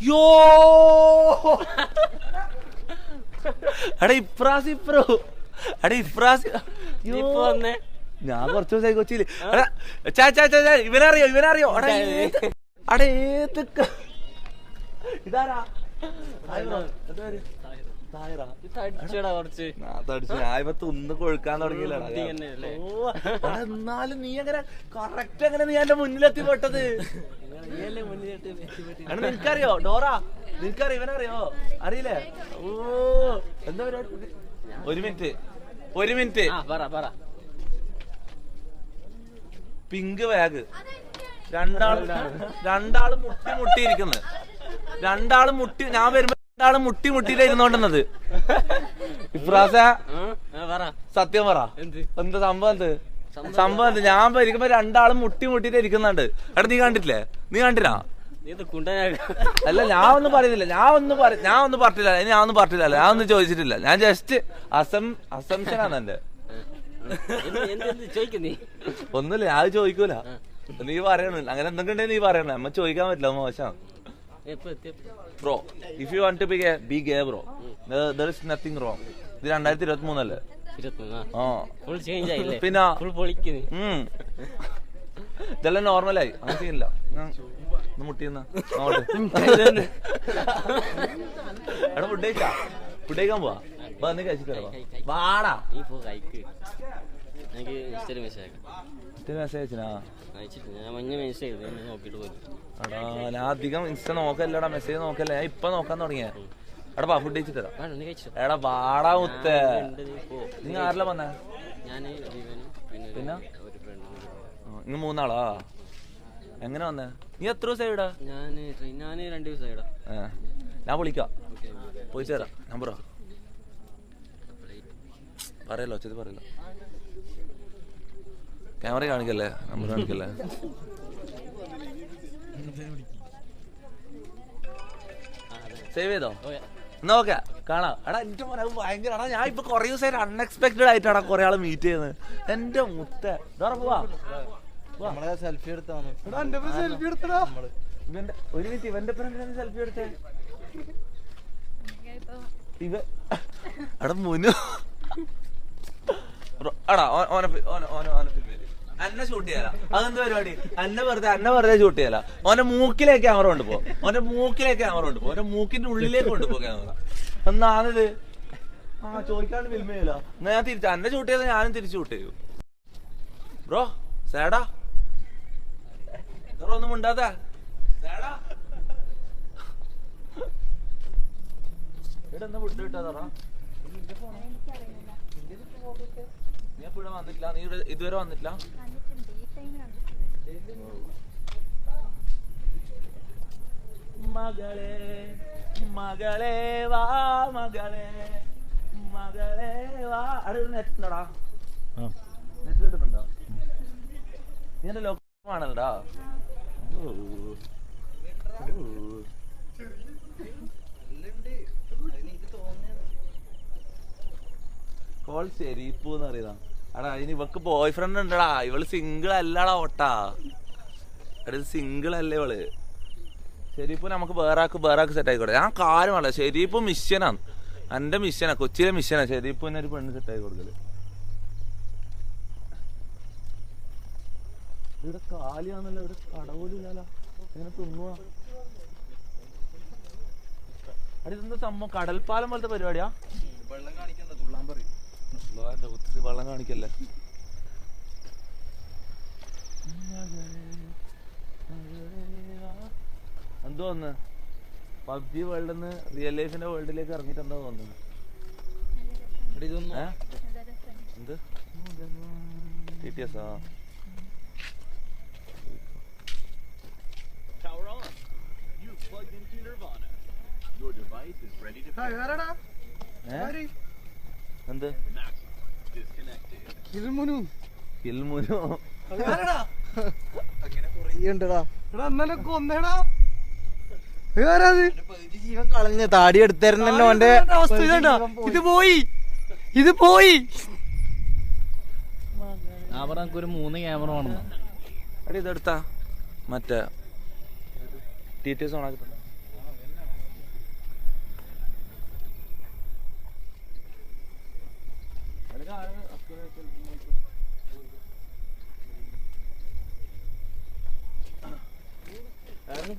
യോ എടാ ഇപ്രാസി പ്രോ എടാ ഇപ്രാസി ഞാൻ കുറച്ചു ദിവസമായി കൊച്ചിയില് ഇവനറിയോ അടേ ഇതാരാ ഒന്ന് കൊഴുക്കാൻ തുടങ്ങിയില്ലടാ. എന്നാലും നീ എങ്ങനെ കറക്റ്റ് എങ്ങനെ നീ എന്റെ മുന്നിലെത്തി പെട്ടത്? നിനക്കറിയോ ഡോറ? നിനക്കറിയോ? ഇവനറിയോ? അറിയില്ലേ? ഓ എന്താ പരിപാടി? ഒരു മിനിറ്റ് പിങ്ക് ബാഗ് രണ്ടാളും മുട്ടിയിരിക്കുന്നത്. ഞാൻ വരുമ്പോ രണ്ടാളും മുട്ടിയിട്ടിരുന്നോണ്ടുന്നത്. ഇപ്രാസ സത്യം പറ, എന്താ സംഭവം എന്ത്? ഞാൻ ഇരിക്കുമ്പോ രണ്ടാളും മുട്ടിയിട്ട് ഇരിക്കുന്നുണ്ട്. എടാ നീ കണ്ടിട്ടില്ലേ? നീ കണ്ടില്ല? അല്ല ഞാൻ ഒന്നും പറയുന്നില്ല, ഞാൻ ഒന്നും പറഞ്ഞില്ല, ഞാൻ ഒന്നും ചോദിച്ചിട്ടില്ല. ഞാൻ ജസ്റ്റ് അസംഷനാണ് എന്റെ. ഒന്നുമില്ല, ഞാൻ ചോദിക്കൂല. നീ പറയണില്ല അങ്ങനെ എന്തൊക്കെ ഉണ്ടെങ്കിൽ നീ പറയണേ. നമ്മ ചോദിക്കാൻ പറ്റില്ല, മോശം. Bro if you want to be gay bro, there is nothing wrong. ഇത് 2023 അല്ലേ? പിന്നെ ഇതെല്ലാം നോർമലായി, അങ്ങനെ ചെയ്യില്ല. മുട്ടിയെന്നാ എടാ ഫുഡ് കഴിക്കാൻ പോവാ. നീ കഴിച്ചിട്ട് വാടാ. എടാ ഞാൻ അധികം ഇൻസ്റ്റ നോക്കല്ലടാ, മെസ്സേജ് നോക്കല്ല. ഞാൻ ഇപ്പൊ നോക്കാൻ തുടങ്ങിയ. എടാ ഫുഡ് കഴിച്ചിട്ട് തരാം. എടാ വാടാ മുത്തേ. നീ ആരെല്ലാം വന്നേ? പിന്നെ ഇന്ന് 3 ആളാ? എങ്ങനെ വന്നേ? നീ എത്ര ദിവസം ഇടാ? ഞാൻ 2 ദിവസം ഇടാ. ഞാൻ വിളിക്കാം, പോയി ചേരാം. നമ്പറോ പറയല്ലോ, ചെത് പറയല്ലോ. ക്യാമറ കാണിക്കല്ലേ, നമ്പർ കാണിക്കല്ലേ. സേവ് ചെയ്തോ? എന്നാ ഓക്കെ, കാണാം. എടാ എന്റെ മോനെ ഭയങ്കര. എടാ ഞാൻ ഇപ്പൊ കൊറേ ദിവസമായിട്ട് അൺഎക്സ്പെക്ടഡ് ആയിട്ടാണ് കുറെ ആള് മീറ്റ് ചെയ്യുന്നത്. എന്റെ മുത്ത പോവാ. സെൽഫി എടുത്താണ്. ഒരു മിനിറ്റ്, ഇവന്റെ സെൽഫി എടുത്തേ. എടാ മുനു എടാ അന്നെ ഷൂട്ട് ചെയ്യാല. അതെന്ത് പരിപാടി? അന്നെ വെറുതെ ഷൂട്ട് ചെയ്യാല. ഓന്റെ മൂക്കിലേക്ക് ക്യാമറ കൊണ്ടുപോ. ഓന്റെ മൂക്കിന്റെ ഉള്ളിലേക്ക് കൊണ്ടുപോ ക്യാമറ. എന്നാണിത്? ചോദിക്കാണ്ട് ഫിൽം ചെയ്യല. എന്നാ ഞാൻ തിരിച്ചു അന്നെ ഷൂട്ട് ചെയ്താൽ ഞാനും തിരിച്ചു ഷൂട്ട് ചെയ്യൂ. ബ്രോ സേടാ ഒന്നും ഉണ്ടാത്ത ഇവിടെ എന്താ ഫുഡ് കിട്ടാതാ? നീ എപ്പോഴും വന്നിട്ടില്ല? നീ ഇതുവരെ വന്നിട്ടില്ല? മകളെ വാ അവിടെ നെറ്റ് ഉണ്ടോടാ? നെറ്റ് കിട്ടുന്നുണ്ടോ? നീ എന്റെ ലോകമാണല്ലോടാ. കോൾ ശരിപ്പൂന്ന് അറിയതാ. എടാ അതിന് ഇവക്ക് ബോയ് ഫ്രണ്ട് ഉണ്ടടാ. ഇവള് സിംഗിൾ അല്ലടാ ഓട്ടാ. എടാ സിംഗിൾ അല്ലേ ഇവള്. ശരിപ്പൂ നമുക്ക് വേറാക്ക് സെറ്റ് ആയിക്കോട്ടെ. ഞാൻ കാര്യമല്ല, ശരിപ്പൂ മിഷ്യനാണ്, എന്റെ മിഷ്യനാ, കൊച്ചിയിലെ മിഷ്യനാ. ശരിപ്പൂന്നെ ഒരു പെണ്ണ് സെറ്റ് ആയി കൊടുക്കല്. ഇവിടെ കാലിയാന്നല്ലോ, ഇവിടെ കടപോലില്ലല്ലോ. എങ്ങനെ തിന്നുവാ? അടി ഇതെന്താ സംഭവം? കടൽപ്പാലം പോലത്തെ പരിപാടിയാ? വെള്ളം കാണിക്കണ്ട, തുള്ളാൻ പറയും. ഒത്തിരി വെള്ളം കാണിക്കല്ലേ. എന്തോ വന്ന് പബ്ജി വേൾഡിന്ന് റിയൽ ലൈഫിന്റെ വേൾഡിലേക്ക് ഇറങ്ങിട്ട് എന്താ തോന്നുന്നത്? എന്ത് TTS ആ? എന്ത് ജീവൻ കളഞ്ഞ താടി എടുത്തായിരുന്നല്ലോ ഓന്റെ ഇത് പോയി. ഒരു 3 ക്യാമറ വേണം. അടി ഇതെടുത്താ മറ്റേ TTS ഓണാക്കിട്ടുണ്ട്.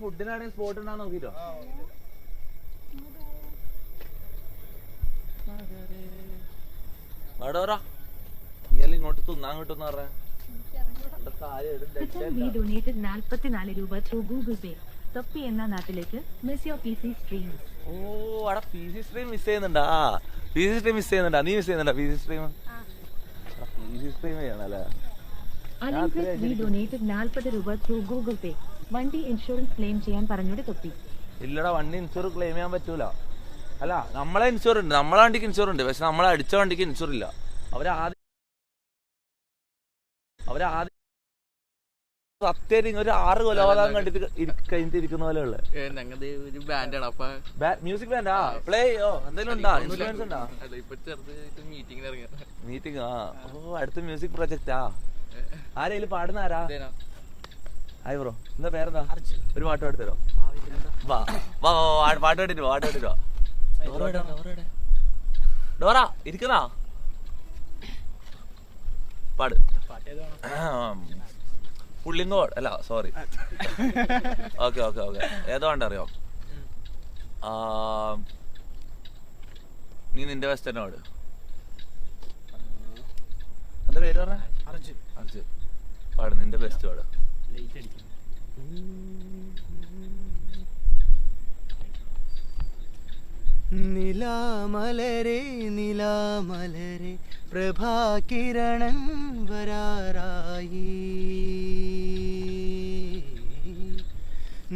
ഫുഡിനാണെങ്കിൽ സ്പോട്ട് ഉണ്ടാ നോക്കിട്ടോ. ഇങ്ങോട്ട് തിന്നാൻ കിട്ടുന്ന പറഞ്ഞ ഡൊനേറ്റഡ് 44 രൂപ ത്രൂ ഗൂഗിൾ പേ. തൊപ്പി എന്ന നാട്ടിലേക്ക് മിസ് യുവർ PC സ്ട്രീം. ഓ അവിടെ PC സ്ട്രീം മിസ് ചെയ്യുന്നുണ്ടാ? PC സ്ട്രീം മിസ് ചെയ്യുന്നുണ്ടാ? നീ മിസ് ചെയ്യുന്നുണ്ടാ PC സ്ട്രീം? PC സ്ട്രീം ചെയ്യണല്ലേ? ഡൊനേറ്റഡ് 40 രൂപ ത്രൂ ഗൂഗിൾ പേ. വണ്ടി ഇൻഷുറൻസ് ക്ലെയിം ചെയ്യാൻ പറഞ്ഞോട് തൊപ്പി. ഇല്ലടാ, വണ്ടി ഇൻഷുർ ക്ലെയിം ചെയ്യാൻ പറ്റൂല. അല്ല, നമ്മളെ ഇൻഷുർ ഉണ്ട്, നമ്മളെ വണ്ടിക്ക് ഇൻഷുർ ഉണ്ട്, പക്ഷെ നമ്മളെ അടിച്ച വണ്ടിക്ക് ഇൻഷുർ ഇല്ല. അവരാദ്യം സത്യം ഒരു 6 കൊലപാതകം കണ്ടിട്ട് കഴിഞ്ഞിരിക്കുന്ന പോലെ ഉള്ളത്. മ്യൂസിക് ബാൻഡാ പ്ലേ ചെയ്യോ? എന്തെങ്കിലും ഉണ്ടാ? ഇൻഫ്ലുവൻസ് ഉണ്ടാ? മീറ്റിംഗ്. ആ ഓ, അടുത്ത മ്യൂസിക് പ്രൊജക്റ്റാ. ആരെങ്കിലും പാടുന്ന ആരാ? ഹായ് ബ്രോ, എന്താ പേരെന്താ? ഒരു പാട്ട് പാടിത്തരോ? വാ വാ പാട്ട് പാടിട്ട് വാ. ഡോറ ഇരിക്കുന്നോ? പാട്. പുള്ളിങ്കോട് അല്ല, സോറി. ഓക്കെ ഏതോ ഉണ്ടറിയോ? നീ നിന്റെ വെസ്റ്റനോട് എന്താ പേര് പറഞ്ഞ? അർജുൻ. പാട് നിന്റെ ബെസ്റ്റ് പാട്. നിലാമലരെ നിലാമലരെ പ്രഭാകിരണൻ വരാറായി.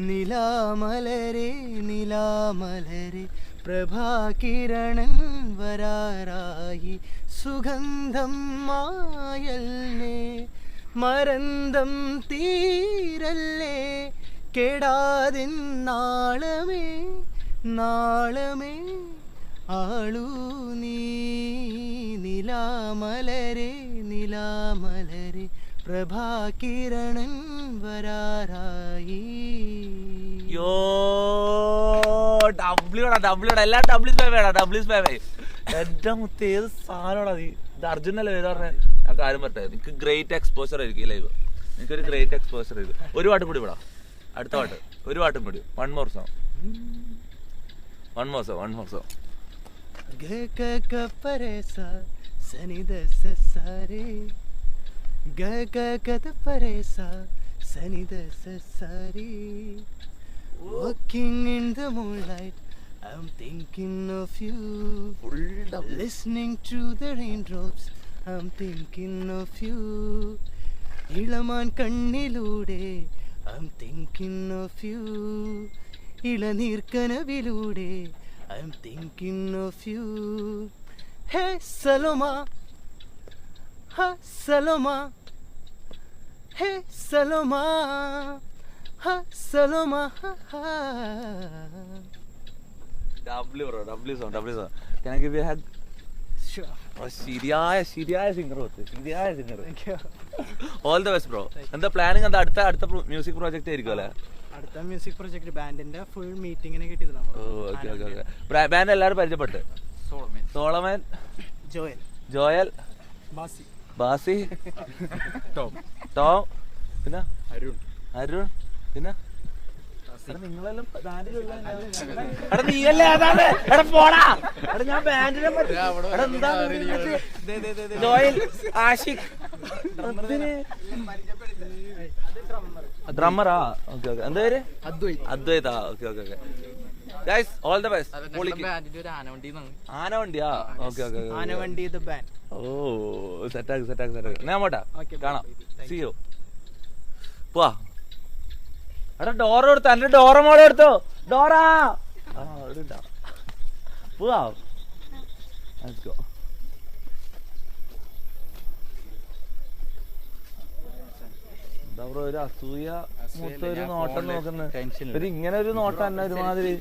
നിലാമലരെ നിലാമലരെ പ്രഭാകിരണൻ വരാറായി. സുഗന്ധം മായല്ലേ മരന്തം തീരല്ലേ കെടാതിൻ നാളമേ നാളമേ ആളൂ നീ. നിലാമലരെ നിലാമലരെ പ്രഭാകിരണൻ വരാറായി. യോ ഡബ്ല്യൂടാ എല്ലാ ഡബ്ല്യൂസ് എന്റെ മുത്ത് ഏത് സാധനമാണോ നീ? ഇത് അർജുനല്ലേ പേര് പറഞ്ഞ? ഞാൻ കാര്യം പറഞ്ഞത്, നിനക്ക് ഗ്രേറ്റ് എക്സ്പോസർ ആയിരിക്കും ലൈവ്. നിനക്കൊരു ഗ്രേറ്റ് എക്സ്പോസർ ആയിരിക്കും. ഒരു പാട്ടും കൂടി വിടാം, അടുത്ത പാട്ട് ഒരു പാട്ടും കൂടി. One more song. ഗ സനിദ സസാരേ ഗ പരേസ സനിദ സസാരേ. Walking in the moonlight, I'm thinking of you. Listening to the raindrops, I'm thinking of you. ഇളമാൻ കണ്ണിലൂടെ I'm thinking of you. ഇളനീർക്കനവിലൂടെ I'm thinking of you. Hey Saloma, ha Saloma, hey Saloma, ha Saloma, ha. W song. Can I give you a hug? Sure. ശരിയായ singer. All the best bro. എന്താ planning? എന്താ അടുത്ത music project ആയിരിക്കും അല്ലേ? അടുത്ത music project ബാൻഡിന്റെ full മീറ്റിംഗിനെ കിട്ടിയിരുന്നു. Band എല്ലാവരും പരിചയപ്പെട്ട്. സോളമൻ, ജോയൽ, ബാസി, ടോം, പിന്നെ അരുൺ, പിന്നെ നിങ്ങളെല്ലാം നീയല്ലേ അതാണ്. പോടാ ഞാൻ ബാൻഡിനെ ജോയൽ, ആഷിഖ്, ഡ്രമ്മറാ. ഓക്കെ എന്താ പേര്? അദ്വൈതാ. Okay guys, all the best. ആനവണ്ടിയാ? Okay Anavandi the band. ഓ സെറ്റാക്ക്. ഞാൻ പോട്ടാ, കാണാം. See you. പോവാ. എടാ ഡോറ എടുത്തോ, എന്റെ ഡോറ മോളെ എടുത്തോ. ഡോറ പോവാ. എന്താ ബ്രോ ഒരു അസൂയ മൂത്തൊരു നോട്ടം നോക്കുന്നത്? ഒരു ഇങ്ങനെ ഒരു നോട്ടം തന്നെ ഒരുമാതിരി.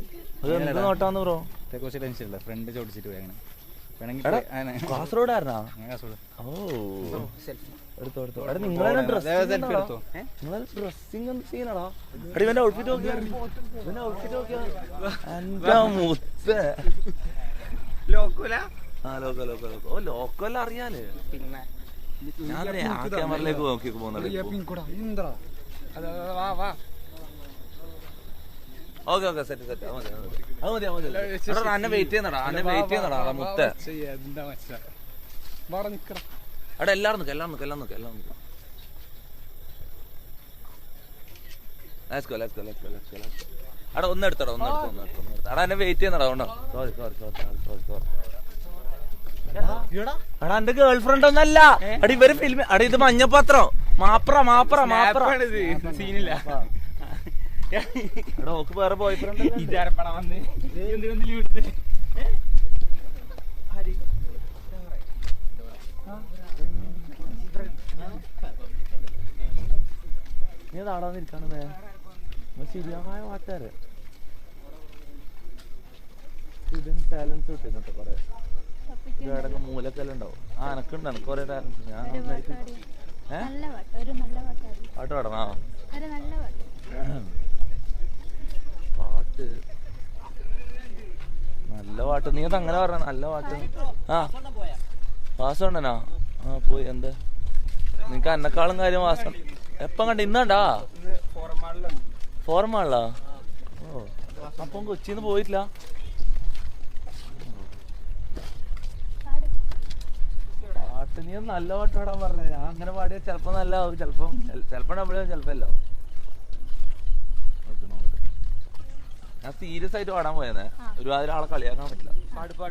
അത് എന്ത് നോട്ടാന്ന് ബ്രോ? കുറച്ച് ടെൻഷൻ ഇല്ല, ഫ്രണ്ട് ചോദിച്ചിട്ട് പോയി. അങ്ങനെ കാസർഗോഡായിരുന്നാ? ഓ എടുത്തോ എടുത്തോ. എടാ നിങ്ങളെ ഡ്രസ്സിങ് സീനാടാ. എടാ ഇവന്റെ ഔട്ട്ഫിറ്റ് നോക്കിയാ, ഇവന്റെ ഔട്ട്ഫിറ്റ് നോക്കിയാ എന്റെ മുത്ത്. ആ ലോക്കോ ലോക്കോ ലോക്കോ. ഓ ലോക്കോ എല്ലാം അറിയാലേ. പിന്നെ ഞാൻ ആ ക്യാമറയിലേക്ക് നോക്കി പോകുന്നത്. Okay okay set set. അത് മതി അത് മതി. എടാ അന്നെ വെയിറ്റ് ചെയ്യുന്നടാ, അന്നെ വെയിറ്റ് ചെയ്യുന്നടാ മുത്ത്. എടാ എല്ലാരും നോക്ക് എല്ലാം നോക്ക് എല്ലാം നോക്ക് എല്ലാം നോക്ക്. Let's go, let's go, let's go, let's go, let's go. എടാ ഒന്നെടുത്തടാ ഒന്നെടുത്ത്. എടാ എന്നെ വെയിറ്റ് ചെയ്യുന്നടാ ഉണ്ടോ? Sorry sorry sorry sorry sorry. എടാ എന്റെ ഗേൾ ഫ്രണ്ട് ഒന്നല്ല. എടാ ഇവര് ഫിലിം. എടാ ഇത് മഞ്ഞപ്പത്രം. മാപ്ര മാപ്ര മാപ്ര സീനില്ല. എടാ ഓക്ക് വേറെ ബോയ് ഫ്രണ്ട് നീ നാടാന്നിരിക്കാണ്. ശരിയായ പാട്ടുകാര് ഇതിന് ടാലൻസ് കിട്ടുന്നുണ്ട് കൊറേ. ഇടങ്ങ് മൂലക്കെല്ലാം ഉണ്ടാവും. എനക്കുണ്ട്, എനിക്ക് കൊറേ ടാലൻസ്. ഞാൻ പാട്ട് പാടണോ? പാട്ട് നല്ല പാട്ട്. നീ അത് അങ്ങനെ പറഞ്ഞ നല്ല പാട്ട്. വാസമുണ്ടനാ? പോയി. എന്താ നിനക്ക് എന്നെക്കാളും കാര്യം വാസം. എപ്പം കണ്ട? ഇന്നാണ്ടാ ഫോർമാളിലാ? ഓ അപ്പം കൊച്ചിന്ന് പോയിട്ടില്ല. പാട്ട് നീ നല്ല പാട്ട് പാടാൻ പറഞ്ഞ. ഞാൻ അങ്ങനെ പാടിയ ചെലപ്പോ നല്ലാവും, ചെലപ്പോ ഡബിളാവും, ചെലപ്പോ അല്ലാവും. ഞാൻ സീരിയസ് ആയിട്ട് പാടാൻ പോയെന്നേ. ഒരുപാട് ആളെ കളിയാക്കാൻ പറ്റില്ല.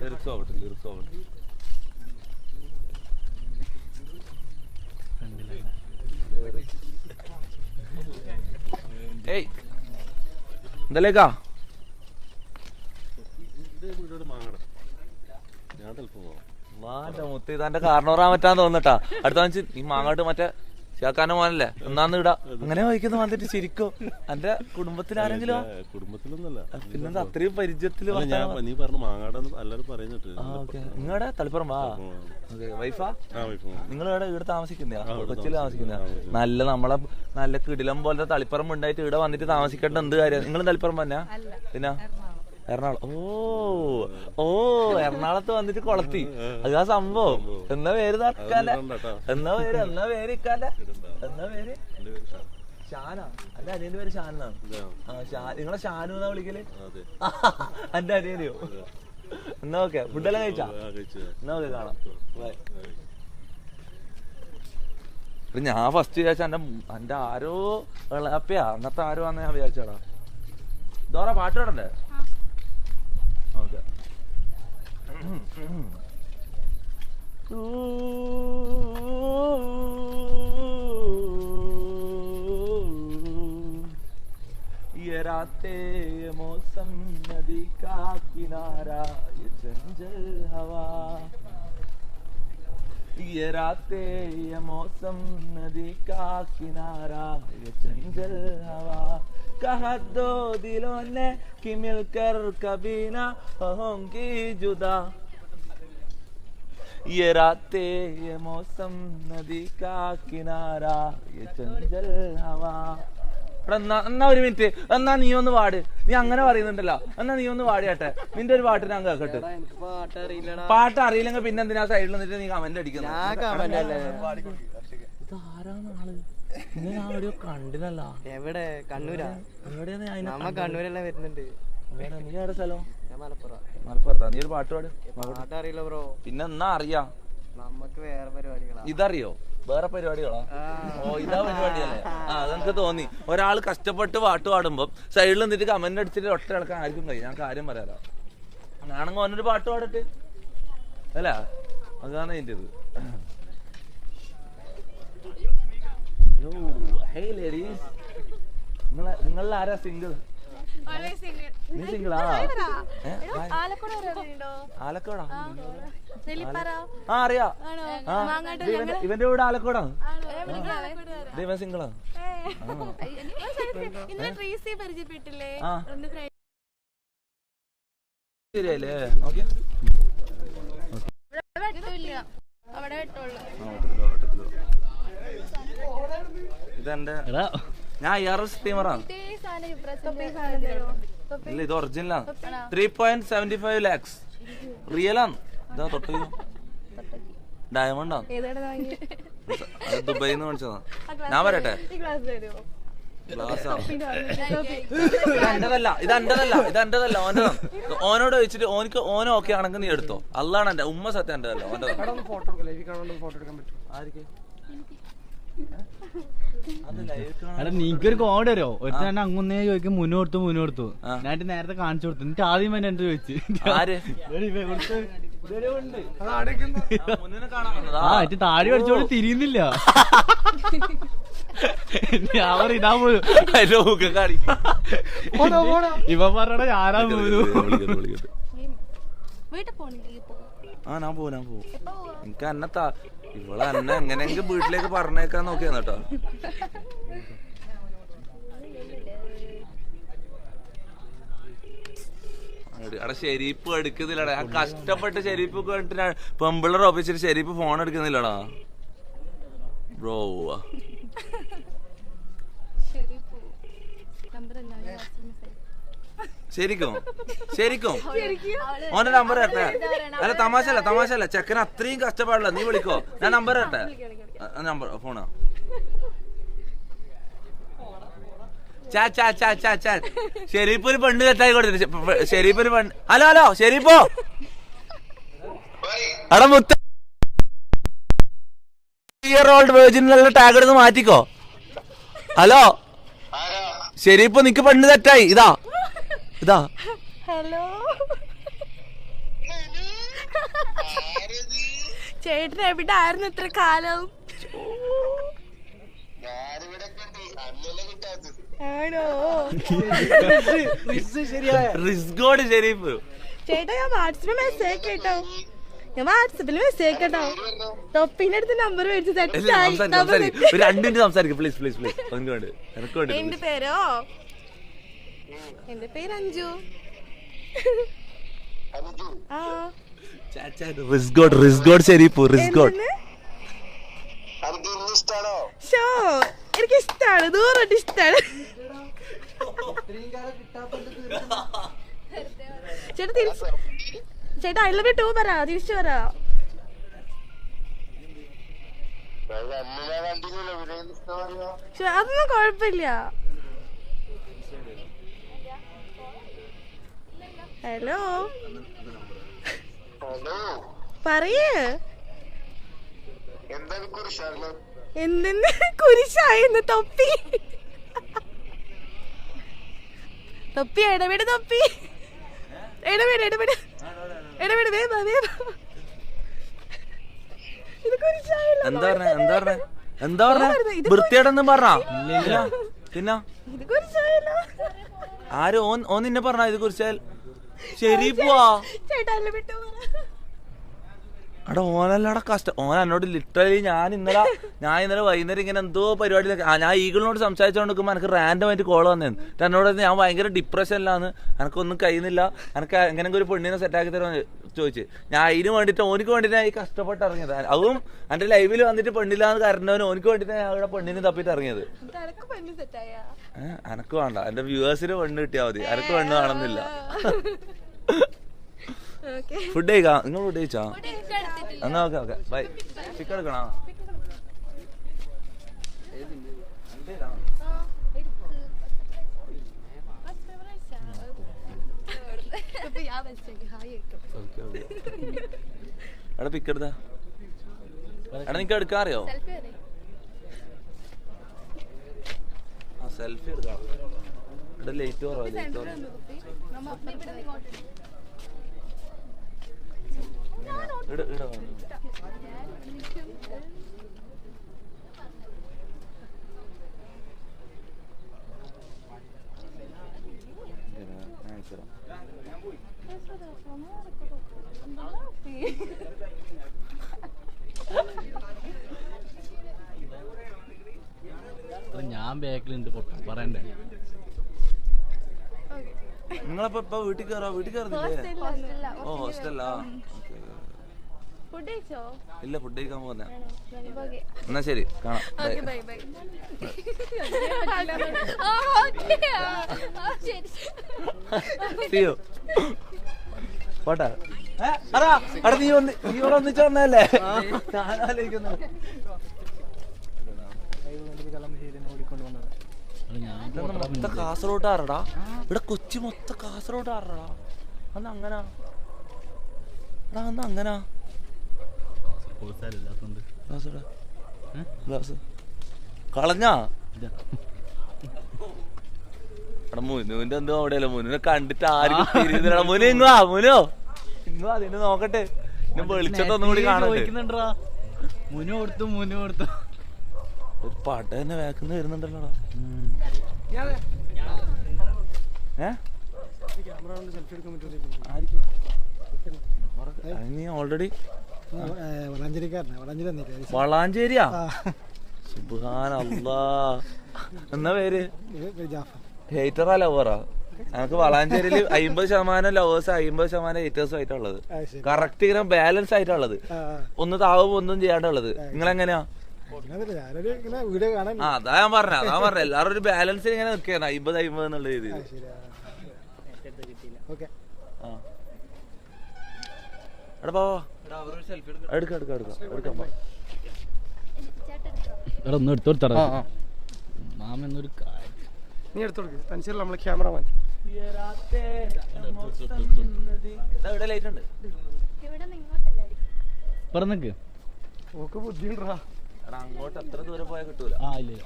ലിറിക്സ് ആവട്ടെ, ലിറിക്സ് ആവട്ടെ. ഏയ് എന്തല്ലേക്കാ? മുത്ത് ഇതാന്റെ കാരണവറാൻ പറ്റാന്ന് തോന്നട്ടാ. അടുത്ത ഈ മാങ്ങാട്ട് മറ്റേ ചേക്കാന്റെ മോനല്ലേ ഒന്നാന്ന് ഇടാ. അങ്ങനെ വായിക്കുന്ന വന്നിട്ട് ശരിക്കും എന്റെ കുടുംബത്തിൽ ആരെങ്കിലും? പിന്നെന്താ അത്രയും പരിചയത്തില് നിങ്ങളുടെ തളിപ്പുറം വാ. വൈഫാ? നിങ്ങളിവിടെ ഇവിടെ താമസിക്കുന്നയാ? കൊച്ചിയിൽ താമസിക്കുന്ന? നല്ല നമ്മളെ നല്ല കിടിലം പോലത്തെ തളിപ്പുറം ഉണ്ടായിട്ട് ഇവിടെ വന്നിട്ട് താമസിക്കേണ്ട എന്ത് കാര്യം? നിങ്ങളും തളിപ്പുറം തന്നെയാ? പിന്നെ എറണാകുളം. ഓ എറണാകുളത്ത് വന്നിട്ട് കൊളത്തി. അത് ആ സംഭവം. എന്നാ പേര് തക്കാലെ? എന്നാ പേര് ഇക്കാലെ? എന്നാ പേര്? ഷാനാ? എന്റെ അനിയന്റെ പേര് ഷാനാണ്. നിങ്ങളെ ഷാനു എന്നാ വിളിക്കല്? എന്റെ അനിയനെയോ? എന്നാ ഓക്കെ. ഫുഡെല്ലാം കഴിച്ചാ? എന്നാ ഓക്കെ കാണാം. ഞാൻ ഫസ്റ്റ് വിചാരിച്ച എന്റെ ആരോ അപ്പയാ അന്നത്തെ ആരോ ആന്ന് ഞാൻ വിചാരിച്ചാടാ. ഇതോറ പാട്ട് പാടണ്ടേ? ഓക്കെ. ये रातें ये मौसम नदी का किनारा ये चंचल हवा. ये रातें ये मौसम नदी का किनारा ये चंचल हवा. कहा दो दिलों ने कि मिलकर कभी ना होंगी जुदा. ये रातें ये मौसम नदी का किनारा ये चंचल हवा. എന്നാ ഒരു മിനിറ്റ്. എന്നാ നീ ഒന്ന് പാട്. നീ അങ്ങനെ പറയുന്നുണ്ടല്ലോ. എന്നാ നീ ഒന്ന് പാടിയാട്ടെ. നിന്റെ ഒരു പാട്ട് ഞാൻ കേക്കട്ടെ. പാട്ട് അറിയില്ലെങ്കിൽ പിന്നെ എന്തിനാ സൈഡിൽ നിന്നിട്ട് നീ കമന്റ് അടിക്കുന്നത്? ഇതാരാണ് ആള്? ഇങ്ങനെ ആ വീഡിയോ കണ്ടില്ലല്ലോ. എവിടെ? കണ്ണൂരാ? എവിടെയാണ്? കണ്ണൂരെല്ലാം വരുന്നുണ്ട്. നീ എവിടെ സ്ഥലം? മലപ്പുറത്താ. നീ ഒരു പാട്ട് പാട്. പാട്ട് അറിയില്ല ബ്രോ. പിന്നെ എന്നാ അറിയാ? നമുക്ക് വേറെ പരിപാടികളാ. ഇതറിയോ? വേറെ പരിപാടികളാ? ഓ ഇതാ പരിപാടിയല്ലേ? അതെനിക്ക് തോന്നി. ഒരാൾ കഷ്ടപ്പെട്ട് പാട്ട് പാടുമ്പോ സൈഡിൽ നിന്നിട്ട് കമന്റ് അടിച്ചിട്ട് ഒറ്റ ഇളക്കാൻ ആർക്കും കഴിയും. ഞാൻ കാര്യം പറയാലോ. ഞാണെങ്കിൽ ഓനൊരു പാട്ട് പാടട്ടെ അല്ല? അതാണ് അതിൻ്റെ ഇത്. നിങ്ങളിൽ ആരാ സിംഗിൾ? നീ സിംഗിളാ? ആലക്കോടാ? അറിയാ. ഇവന്റെ വീട് ആലക്കോടാ? ഇവൻ സിംഗിളാ? ശരിയല്ലേ? ഓക്കെ. ഇതെന്റെ ഞാൻ IRS ടീമറാണ്. ഇല്ല ഇത് ഒറിജിനലാണ്. 3.75 lakhs റിയലാണ്. ഇതാ തൊട്ട് ഡയമണ്ടാണ്. ദുബൈന്ന് മേടിച്ചതാ. ഞാൻ പറയട്ടെ ഇതെന്റെതല്ല ഓൻ്റെതാണ്. ഓനോട് ചോദിച്ചിട്ട് ഓന് ഓക്കെ ആണെങ്കിൽ നീ എടുത്തോ. അല്ലാണ് എന്റെ ഉമ്മ സത്യം എന്റെതല്ല ഓൻ്റെതാണ്. നീക്കൊരു കോഡ് വരോ ഒരുത്ത അങ്ങൊന്നേ ചോദിക്കും മുന്നോർത്തു ഞാൻ നേരത്തെ കാണിച്ചു കൊടുത്തു. എന്നിട്ട് ആദ്യം തന്നെ എന്റെ ചോദിച്ചു താടി പഠിച്ചോണ്ട് തിരിയുന്നില്ല. ഇതാ പോലും ഇവ പറഞ്ഞ ഞാനാ പോലും. ഞാൻ പോവും എനിക്ക് എന്നെ ഇവളെ എന്നെ എങ്ങനെയെങ്കിലും വീട്ടിലേക്ക് പറഞ്ഞേക്കാൻ നോക്കിയാ കേട്ടോ. അവിടെ ഷെരീപ്പ് എടുക്കുന്നില്ലടാ. ഞാൻ കഷ്ടപ്പെട്ട് ഷെരീപ്പ് കണ്ടിട്ട് പെമ്പിള്ളർ ഒപ്പിച്ചിട്ട് ഷെരീപ്പ് ഫോൺ എടുക്കുന്നില്ലടാ ബ്രോ. ശരിക്കും ഓന്റെ നമ്പർ തരട്ടെ? അല്ല തമാശല്ല ചെക്കന് അത്രയും കഷ്ടപ്പാടില്ല. നീ വിളിക്കോ? ഞാൻ നമ്പർ തരട്ടെ? നമ്പർ ഫോണാ ഷെരീഫ് ഒരു പെണ്ണ് തെറ്റായി കൊടുത്തിട്ട് ഷെരീഫ് ഒരു പെണ്ണ്. ഹലോ ഷെരീഫോ അവിടെ മുത്ത ഇയർ-ഓൾഡ് വേർജിനുള്ള ടാഗ് എടുത്ത് മാറ്റിക്കോ. ഹലോ ഷെരീഫ് നിക്ക് പെണ്ണ് തെറ്റായി. ഇതാ ഹലോ ചേട്ടൻ എവിടെ ആയിരുന്നു ഇത്ര കാലം? ആണോ? ഷെരീഫ് ചേട്ടാ ഞാൻ വാട്സപ്പിൽ മെസ്സേജ് കേട്ടോ. തൊപ്പിന്റെ അടുത്ത് നമ്പർ മേടിച്ചു. 2 മിനിറ്റ് സംസാരിക്കും പ്ലീസ്. എന്റെ പേരോ? എന്റെ പേര് അഞ്ജു. എനിക്ക് ഇഷ്ടാണ്, ദൂരോട്ട് ഇഷ്ടാണ്. ചേട്ടാ ഐ ലവ് യു ടു പറ, തിരിച്ചു പറ. അതൊന്നും കുഴപ്പമില്ല. ഹലോ പറയേ. എന്തെന്ന് കുരിശായെന്ന്? തൊപ്പി ഇടപെട്. തൊപ്പി ഇടപെട്. എന്താ വൃത്തിയായിട്ടൊന്നും പറഞ്ഞ പിന്നെ ആര് ഓൻ നിന്നെ പറഞ്ഞ ഇത് കുറിച്ചാൽ? ശരി പോവാ അവിടെ ഓനല്ലടെ കഷ്ടം. ഓൻ എന്നോട് ലിറ്ററലി ഞാൻ ഇന്നലെ വൈകുന്നേരം ഇങ്ങനെ എന്തോ പരിപാടി ഞാൻ ഈഗിളിനോട് സംസാരിച്ചോണ്ട് നിൽക്കുമ്പോൾ എനിക്ക് റാൻഡമായിട്ട് കോൾ വന്നേന്ന്. എന്നോട് ഞാൻ ഭയങ്കര ഡിപ്രഷനിലാന്ന്, എനിക്കൊന്നും കഴിയുന്നില്ല, എനിക്ക് എങ്ങനെയെങ്കിലും ഒരു പെണ്ണിനെ സെറ്റാക്കി തരുമെന്ന് ചോദിച്ചു. ഞാൻ അതിന് വേണ്ടിയിട്ട് ഓനിക്ക് വേണ്ടിയിട്ട് ഞാൻ ഈ കഷ്ടപ്പെട്ട് ഇറങ്ങിയത്. അതും എൻ്റെ ലൈവിൽ വന്നിട്ട് പെണ്ണില്ലാന്ന് കരഞ്ഞവന് ഓനിക്ക് വേണ്ടിയിട്ട് ഞാൻ അവിടെ പെണ്ണിനെ തപ്പിട്ട് ഇറങ്ങിയത്. എനക്ക് വേണ്ട, എന്റെ വ്യൂവേഴ്സിന് പെണ്ണ് കിട്ടിയാൽ മതി, എനക്ക് പെണ്ണ് കാണുന്നില്ല. ഫുഡ് കഴിക്കാം? നിങ്ങൾ ഫുഡ് കഴിച്ചാ? എന്നാ ഓക്കെ ബൈ. ചിക്കൻ എടുക്കണോ? എടാ പിക്ക് എടുത്താ എടാ നിനക്ക് എടുക്കാൻ അറിയോ? ആ സെൽഫി എടുക്കാം. എടാ ലേറ്റ് കുറവാ. ഞാൻ ബാക്കിലുണ്ട് പറയണ്ടേ. നിങ്ങളപ്പോ ഇപ്പൊ വീട്ടിൽ കയറുന്നില്ലേ? ഓ ഹോസ്റ്റലാ. ഫുഡ് കഴിച്ചോ? ഇല്ല, ഫുഡ് കഴിക്കാൻ പോകുന്ന. ഓക്കേ. എന്നാ ശരി, കാണാം. Okay, bye bye. പോട്ടെ. നീ ഒന്നിച്ച് വന്നല്ലേ? ഞാനാലോചിക്കുന്നു. മൊത്തം കാസർഗോട്ടാറടാ, ഇവിടെ കൊച്ചി മൊത്തം കാസർഗോട്ടാറടാ. അന്ന് അങ്ങനാ എടാ, അന്ന് അങ്ങനാ ഗ്ലാസ് കളഞ്ഞാ. എടാ മുനുവിന്റെ എന്തോ അവിടെയല്ലോ, മുനുവിനെ കണ്ടിട്ട് ആരും തിരിയുന്നില്ലടാ. മുനു ഇങ്ങോ, മുനോ ഇങ്ങോ, അതിനെ നോക്കട്ടെ. ഇന്നെ വെളിച്ചത്തൊന്നും കൂടി കാണട്ടെ. മുനു കൊടുത്തു ഒരു പട തന്നെ വേക്കുന്ന വരുന്നുണ്ടല്ലോടാ. നീ ഓൾറെഡി വളാഞ്ചേരിയാ? സുബ്ഹാനല്ലാ. എന്നാ പേര്? ഹേറ്ററാ ലവറാ? നമുക്ക് വളാഞ്ചേരിയില് 50% ലവേഴ്സ് 50% ഹേറ്റേഴ്സും ആയിട്ടുള്ളത്. കറക്റ്റ് ഇങ്ങനെ ബാലൻസ് ആയിട്ടുള്ളത്. ഒന്ന് താവും ഒന്നും ചെയ്യാണ്ടുള്ളത്. നിങ്ങളെങ്ങനെയാ? അതാ ഞാൻ പറഞ്ഞ എല്ലാരും ഒരു ബാലൻസിൽ ഇങ്ങനെ നിൽക്കുകയാണ്. 50-50 എന്നുള്ള രീതിയിൽ. എടാ പോവാ, എടുക്കാം. ഒന്ന് എടുത്തോടുത്തടാ മാമെന്നൊരു കാര്യം. നീ എടുത്തോടുക്ക്. തനിച്ചല്ല നമ്മളെ ക്യാമറമാൻ. ലൈറ്റ് ഉണ്ട്. പറഞ്ഞക്ക് ഓക്ക് ബുദ്ധിയുണ്ടാ. അങ്ങോട്ട് എത്ര ദൂരം പോയാൽ കിട്ടൂല. ഇല്ല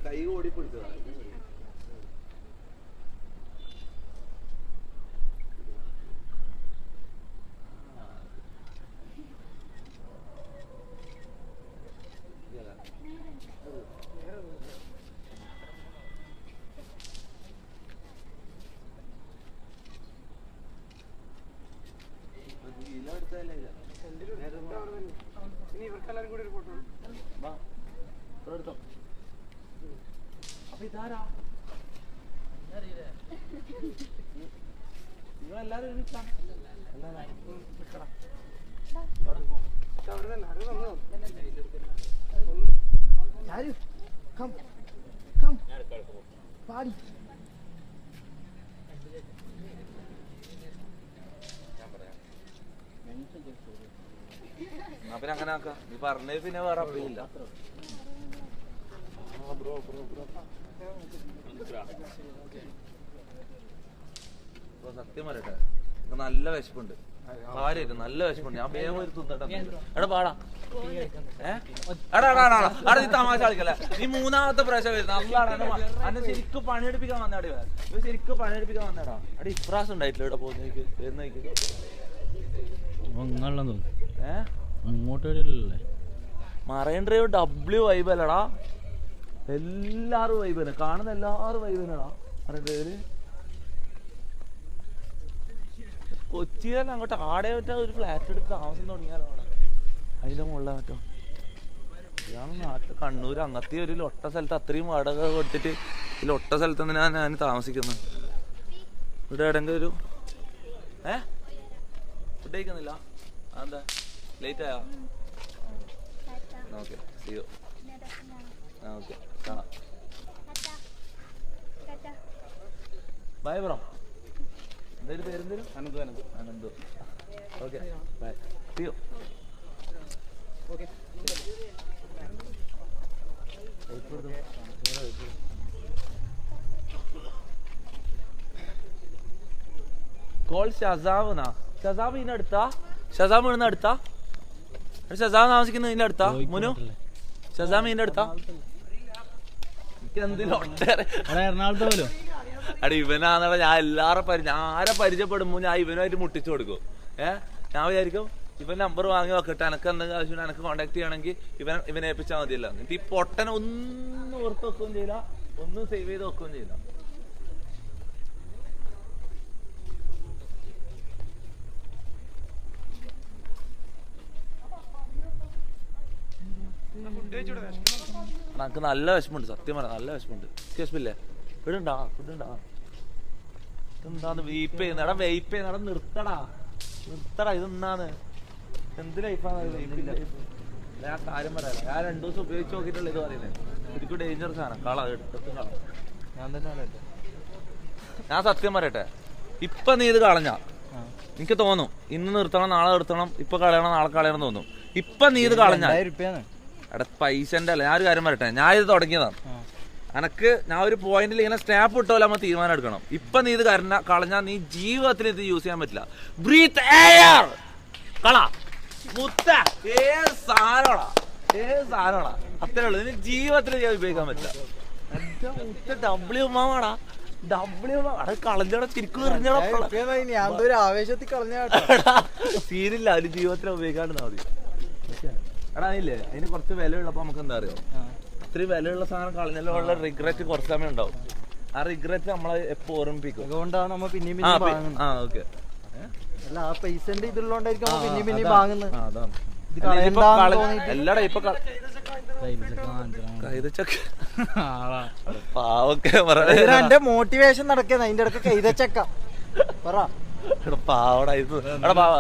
കൈ ഓടിപ്പിടിച്ചതാ. അപ്പൊ ഇതാരാ? നിങ്ങളെല്ലാരും ഒരുമിച്ചാണ്? പിന്നെ അങ്ങനെ ആക്കാം. നീ പറഞ്ഞത് പിന്നെ വേറെ അപ്പയില്ല. സത്യം പറയട്ടെ, നല്ല വിശപ്പുണ്ട്. കാര്യമായിട്ട് നല്ല വിശപ്പുണ്ട്. ഞാൻ വേഗം ഒരു തിന്നട്ടെ. എടാ പാടാ. എടാ നീ തമാശ കളിക്കല്ലേ? നീ 3ാമത്തെ പ്രാവശ്യം വരുന്നത്. അന്നെ ശരിക്കും പണിയെടുപ്പിക്കാൻ വന്നാടി. ശരിക്കും പണിയെടുപ്പിക്കാൻ വന്നേടാ. അടി ഇപ്രാവശ്യം ഉണ്ടായിട്ടില്ല ഇവിടെ പോകുന്നേക്ക് വരുന്നേക്ക്. അങ്ങോട്ടല്ലേ മറൈൻ ഡ്രൈവ് W വൈബ് അല്ലടാ. എല്ലാരും വൈബ് തന്നെ, കാണുന്ന എല്ലാരും വൈബ് തന്നെടാ മറൈൻ ഡ്രൈവില്. കൊച്ചിയിൽ അങ്ങോട്ട് ആടെ പറ്റാ ഒരു ഫ്ലാറ്റ് എടുത്ത് താമസം തുടങ്ങിയാലോ അവിടെ. അതിന്റെ മുകളിൽ മറ്റോ ഇതാണ് നാട്ടിൽ കണ്ണൂർ അങ്ങനത്തെ ഒരു ലൊട്ട സ്ഥലത്ത് അത്രയും വാടക കൊടുത്തിട്ട് ഈ ലൊട്ട സ്ഥലത്ത് തന്നെയാണ് ഞാൻ താമസിക്കുന്നത്. ഇവിടെ എവിടെയെങ്കിലും ഒരു ഫുഡ് കഴിക്കുന്നില്ല? അതെന്താ ലേറ്റ് ആയാ? Okay, see you. ഓക്കെ, കാണാം. Bye bro. എന്തായാലും പേരെന്തേലും? Ananthu. Okay, bye, see you. Call Shasab. Shasab ഇതിന്റെ അടുത്താ? ഷസാബ് ഇടുന്ന അടുത്താ? ഷസാബ് താമസിക്കുന്നത് ഇതിന്റെ അടുത്താ? മുനു ഷസാബ് ഇതിന്റെ അടുത്താ? എറണാകുളത്ത് പോലും അടി ഇവനാണെന്നാ ഞാൻ എല്ലാവരും ആരെ പരിചയപ്പെടുമ്പോ ഞാൻ ഇവനുമായിട്ട് മുട്ടിച്ചു കൊടുക്കും. ഞാൻ വിചാരിക്കും ഇവൻ നമ്പർ വാങ്ങി നോക്കട്ടെ, എനക്ക് എന്തെങ്കിലും ആവശ്യം എനക്ക് കോണ്ടാക്ട് ചെയ്യണമെങ്കിൽ ഇവനെ ഏൽപ്പിച്ചാൽ മതിയല്ലോ. എന്നിട്ട് ഈ പൊട്ടനെ ഒന്നും ഓർത്ത് വെക്കുകയും ചെയ്യില്ല, ഒന്നും സേവ് ചെയ്ത് വെക്കുകയും ചെയ്യില്ല. എനിക്ക് നല്ല വിഷമമുണ്ട്, സത്യം പറയാം, നല്ല വിഷമമുണ്ട്. വിഷമില്ലേ? ഇവിടുണ്ടാ ഫുഡുണ്ടാ? എന്താന്ന് വെയിപ്പ് ചെയ്യുന്ന? എടാ വെയിപ്പ് ചെയ്യുന്ന, എടാ നിർത്തടാ, നിർത്തടാ. ഇതെന്താന്ന്? എന്ത് ലൈഫാണ്? ഞാൻ കാര്യം പറയാം, ഞാൻ 2 ദിവസം ഉപയോഗിച്ച് നോക്കിയിട്ടുള്ള ഇത് പറയുന്നത്. ശരിക്കും ഡേഞ്ചറസ് ആണ്. കള എടുത്തിട്ട് കള. ഞാൻ തന്നെ കളയട്ടെ. ഞാൻ സത്യം പറയട്ടെ, ഇപ്പൊ നീ ഇത് കളഞ്ഞ എനിക്ക് തോന്നും ഇന്ന് നിർത്തണം, നാളെ നിർത്തണം, ഇപ്പൊ കളയണം, നാളെ കളയണം തോന്നും. ഇപ്പൊ നീ ഇത് കളഞ്ഞ എടാ പൈസന്റെ അല്ല. ഞാനൊരു കാര്യം പറയട്ടെ, ഞാൻ ഇത് തുടങ്ങിയതാണ്. എനക്ക് ഞാൻ ഒരു പോയിന്റിൽ ഇങ്ങനെ സ്റ്റാപ്പ് ഇട്ടോ നമ്മൾ തീരുമാനം എടുക്കണം. ഇപ്പൊ നീ ഇത് കളഞ്ഞാൽ നീ ജീവിതത്തിൽ ഇത് യൂസ് ചെയ്യാൻ പറ്റില്ല. ബ്രീത്ത് എയർ കള മുത്ത ഏത് സാധനമാടാ, ഏത് സാധനമാടാ, അത്രേ ഉള്ളൂ. നിന് ജീവിതത്തിൽ ഉപയോഗിക്കാൻ പറ്റില്ല. ഡബ്ല്യൂമാടാ, കളഞ്ഞോടെ തിരിക്കും ആവേശത്തിൽ കളഞ്ഞ സീനില്ല. ഒരു ജീവിതത്തിൽ ഉപയോഗിക്കാണ്ട് മതി. എടാ ഇല്ലേ, അതിന് കുറച്ച് വില ഉള്ളപ്പോ നമുക്ക് എന്താ അറിയോ, ഇത്രയും വിലയുള്ള സാധനം കളഞ്ഞല്ലോ ഉള്ള റിഗ്രറ്റ് കുറച്ച് സമയം ഉണ്ടാവും. ആ റിഗ്രറ്റ് നമ്മളെ എപ്പോ ഓർമ്മിപ്പിക്കും. അതുകൊണ്ടാണ് നമ്മൾ പിന്നെയും ഓക്കെ. അല്ല ആ പൈസന്റെ ഇതുള്ളോണ്ടായിരിക്കും പിന്നെയും പിന്നെയും വാങ്ങുന്നത്. എല്ലാടാ ഇപ്പൊ പാവൊക്കെ എന്റെ മോട്ടിവേഷൻ നടക്കുന്ന അതിന്റെ ഇടയ്ക്ക് കൈതച്ചക്ക പറ പാവടാ. ഇത് എടാ പാവ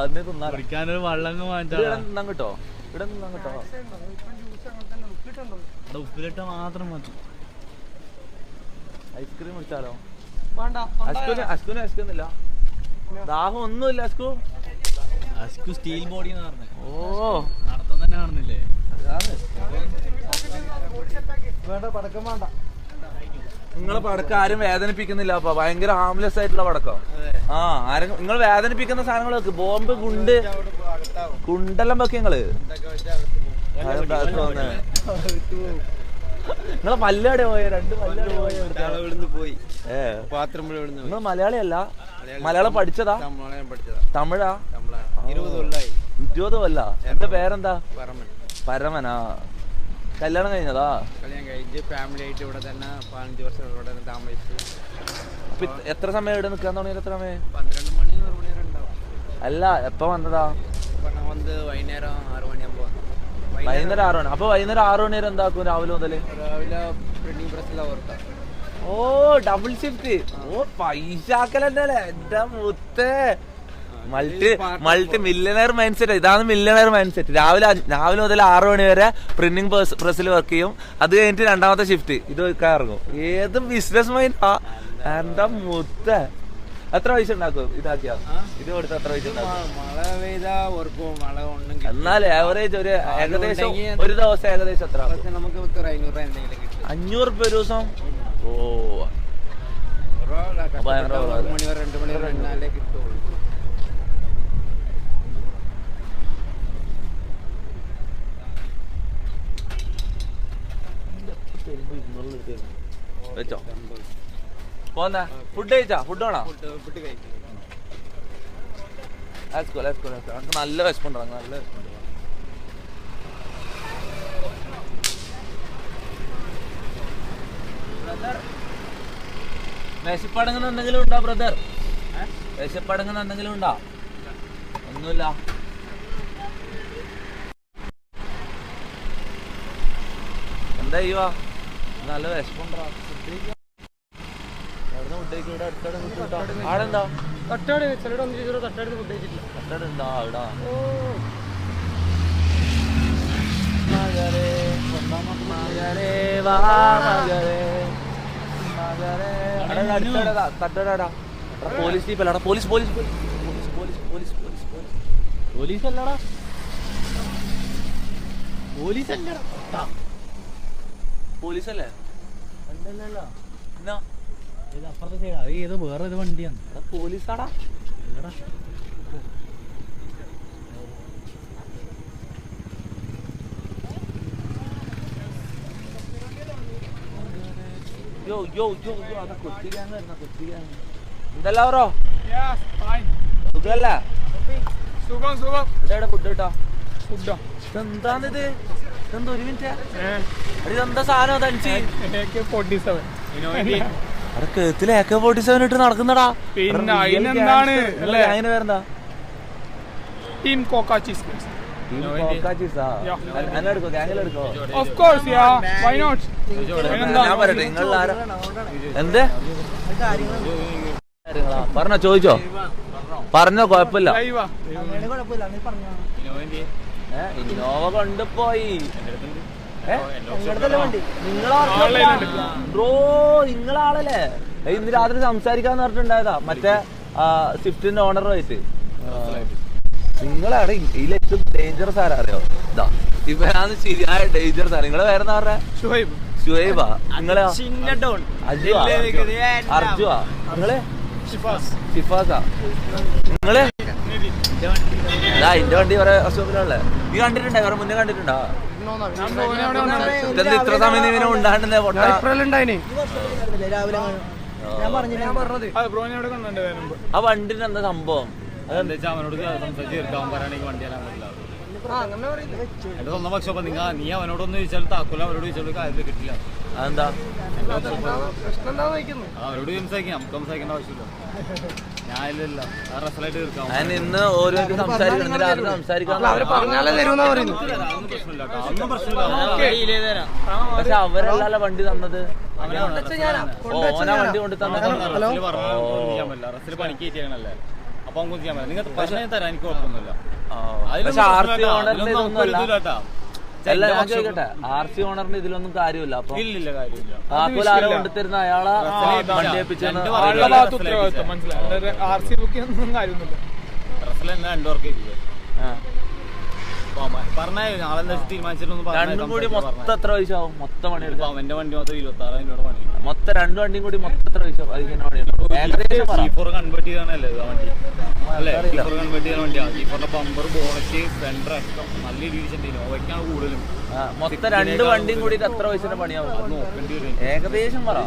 കുടിക്കാനൊരു വള്ളം വാങ്ങിച്ചാ കിട്ടോ? ഇവിടെ നിന്നാ കിട്ടോ? ഉപ്പിലിട്ട മാത്രം മതി. ഐസ്ക്രീം കുടിച്ചാലോ? അസ്കുന് ഐസ്ക്രീമില്ല, ദാഹം ഒന്നുമില്ല. അസ്കു സ്റ്റീൽ ബോഡി എന്ന് പറഞ്ഞേ. ഓ നടത്തം തന്നെ കാണുന്നില്ലേ? വേണ്ട പടക്കം വേണ്ട. നിങ്ങളെ പടക്കം ആരും വേദനിപ്പിക്കുന്നില്ല. അപ്പൊ ഭയങ്കര ഹാംലെസ് ആയിട്ടുള്ള പടക്കം. ആ ആരും നിങ്ങൾ വേദനിപ്പിക്കുന്ന സാധനങ്ങൾ വെക്ക്. ബോംബ് കുണ്ടെല്ലാം വെക്ക്. നിങ്ങള് നിങ്ങളെ മല്ലാടെ പോയ 2 മല്ലാടെ പോയി. നിങ്ങൾ മലയാളിയല്ല, മലയാളം പഠിച്ചതാ? തമിഴാ? 20 കൊല്ല. എന്റെ പേരെന്താ? പരമനാ. കല്യാണം കഴിഞ്ഞതാ? ഫാമിലി ആയിട്ട് ഇവിടെ തന്നെ 15 വർഷം ഇവിടെ താമസിച്ചു. അപ്പൊ എത്ര സമയം ഇവിടെ നിൽക്കാൻ തുടങ്ങിയത്? എത്ര സമയം? 12 മണി 1 മണി വരെ ഉണ്ടാവും. അല്ല എപ്പ വന്നതാ? വൈകുന്നേരം 6 മണിയാകുമ്പോ. വൈകുന്നേരം 6 മണി. അപ്പൊ വൈകുന്നേരം 6 മണി വരെ എന്താക്കും രാവിലെ മുതല്? രാവിലെ പ്രിന്റിംഗ് പ്രസ്സിലാ വർക്ക്. ഓ ഡബിൾ ഷിഫ്റ്റ്. ഓ പൈസ ആക്കലല്ലേ എന്റെ മുത്തേ. Multi millionaire mind set. ഇതാണ് മില്യണയർ മൈൻഡ് സെറ്റ്. രാവിലെ മുതൽ 6 മണി വരെ പ്രിന്റിംഗ് പ്രസ്സിൽ വർക്ക് ചെയ്യും. അത് കഴിഞ്ഞിട്ട് 2ാമത്തെ ഷിഫ്റ്റ് ഇത് ഇറങ്ങും. ഏത് ബിസിനസ് മൈൻഡാ എന്റെ മുത്ത. എത്ര പൈസ ഉണ്ടാക്കും ഇതാക്കിയാ? ഇത് കൊടുത്ത് എത്ര പൈസ ഉണ്ടാക്കും? എന്നാൽ ആവറേജ് ഒരു ഏകദേശം ഒരു ദിവസം ഏകദേശം എത്ര? നമുക്ക് 500 രൂപ ഒരു ദിവസം. ഓ 1 മണി വരെ 2 മണി വരെ എന്നാലേ കിട്ടുള്ളൂ. വെച്ചോ പോന്ന. ഫുഡ് കഴിച്ചാ? ഫുഡ് വേണോ? നമുക്ക് നല്ല വിശപ്പുണ്ടോ? നല്ല വിശപ്പുണ്ട്. വിശപ്പടങ്ങുന്ന എന്തെങ്കിലും ഉണ്ടോ ബ്രദർ? വിശപ്പടങ്ങുന്ന എന്തെങ്കിലും ഉണ്ടോ? ഒന്നുമില്ല. എന്താ ചെയ്യുവാ? നല്ല വിശപ്പുണ്ടോ? ആടെന്താ തട്ടാട് ചിലവിടെ ഒന്ന് ചെയ്തോ. തട്ടാട് ഫുഡ് കഴിച്ചിട്ടില്ല. തട്ടാടുണ്ടോ? അവിടെ തട്ടാടാ. പോലീസ് ജീപ്പല്ലാടാ. Police police police police police police police അല്ലടാ, പോലീസ് അല്ലടാ, പോലീസല്ലേ? ഇത് അപ്പുറത്തെ സൈഡ്. അത് ഏതോ വേറെ ഏത് വണ്ടിയാണ്. പോലീസാടാ. എന്തല്ല ബ്രോ? സുഖല്ല? ഫുഡ് കിട്ടാ? എന്താണിത്? ഇതെന്താ? ഒരു മിനിറ്റ്. ഇതെന്താ സാധനം? തനിച്ച് കേത്തില് AK-47 ഇട്ട് നടക്കുന്നടാ. പിന്നെ അതിനെന്താണ് അതിന് പേരെന്താ? ടീം കോക്ക ചീസ് എന്നെടുക്കോ ഗ്യാങ്ങിലെടുക്കോ Of course, yeah. Why not? ഞാൻ പറയട്ടെ നിങ്ങൾ എന്ത് പറഞ്ഞോ ചോദിച്ചോ പറഞ്ഞോ കുഴപ്പമില്ല Live ആ. ഇന്നോവ കൊണ്ടുപോയി ബ്രോ നിങ്ങളാളല്ലേ ഇന്ന് രാത്രി സംസാരിക്കാന്ന് പറഞ്ഞിട്ടുണ്ടായതാ മറ്റേ സ്വിഫ്റ്റിന്റെ ഓണറുമായിട്ട്. നിങ്ങളാണ് ഇതിൽ ഏറ്റവും ഡേഞ്ചറസ് ആരാ അറിയോ? ഇതാ ഇവരാണ് ശരിയായ ഡേഞ്ചറസ് ആണ്. നിങ്ങളെ വേറെ എന്താ പറയാ? ഷുഹൈബാ. നിങ്ങളെ അർജുവാ. നിങ്ങളെ ഷിഫാസാ. നിങ്ങള് എന്റെ വണ്ടി കുറെ അസുഖത്തിലുള്ളേ. നീ കണ്ടിട്ടുണ്ടോ? കുറെ മുന്നേ കണ്ടിട്ടുണ്ടോ? ഇത്ര സമയം ഇവനെ ഉണ്ടാണ്ടെന്നേ പൊട്ട. ആ വണ്ടിന് എന്താ സംഭവം? അവനോട് സംസാരിച്ച് പറയുകയാണെങ്കിൽ വണ്ടി തരാൻ പറ്റില്ല. എന്റെ സ്വന്തം വർക്ക്ഷോപ്പ് നീ അവനോടൊന്ന് ചോദിച്ചാൽ താക്കോല അവരോട് ചോദിച്ചാൽ കാര്യത്തിൽ കിട്ടില്ല. അതെന്താ? അവരോട് സംസാരിക്കാം, നമുക്ക് സംസാരിക്കേണ്ട ആവശ്യമില്ല. ഞാനില്ല റഫലായിട്ട് തീർക്കാം. ഞാൻ ഇന്ന് ഓരോ സംസാരിക്കണം സംസാരിക്കാൻ. പക്ഷെ അവരല്ല വണ്ടി തന്നത്. ഓനാ വണ്ടി കൊണ്ട് തന്നത്. റഫിൽ പണിക്ക് കയറ്റിയാണല്ലേ, അപ്പൊ നമുക്ക് ചെയ്യാൻ പറ്റില്ല. നിങ്ങൾ പ്രശ്നം തരാൻ എനിക്ക് കുഴപ്പമൊന്നുമില്ല. പക്ഷെ ആർ സി ഓണറിന്റെ ഇതൊന്നും അല്ല. ഞാൻ ചോദിക്കട്ടെ, ആർ സി ഓണറിന്റെ ഇതിലൊന്നും കാര്യമില്ല. അപ്പൊ ഇല്ലില്ല, കാര്യമില്ല. താക്കോൽ ആരോ കൊണ്ടുതരുന്ന അയാളെ വണ്ടി ഏൽപ്പിച്ചെന്ന് രണ്ടും കൂടി മൊത്തം എത്ര പൈസ ആവും? മൊത്തം പണി എടുക്കാം. അവന്റെ വണ്ടി മൊത്തം 26,000 രൂപ പണി. മൊത്തം രണ്ടു വണ്ടിയും കൂടി മൊത്തം എത്ര പൈസ? കൺവേർട്ട് ചെയ്താണല്ലേ ആ വണ്ടി അല്ലേ? കൺവേർട്ട് ചെയ്ത വണ്ടിയാണ്. G4 ബമ്പർ, ബോണറ്റ്, ഫെൻഡർ അടക്കം നല്ല രീതിയിൽ ഓവയ്ക്കാണ് കൂടുതലും. മൊത്തം രണ്ട് വണ്ടിയും കൂടി എത്ര പൈസയുടെ പണിയാവും? നോക്കേണ്ടി വരും. ഏകദേശം പറ.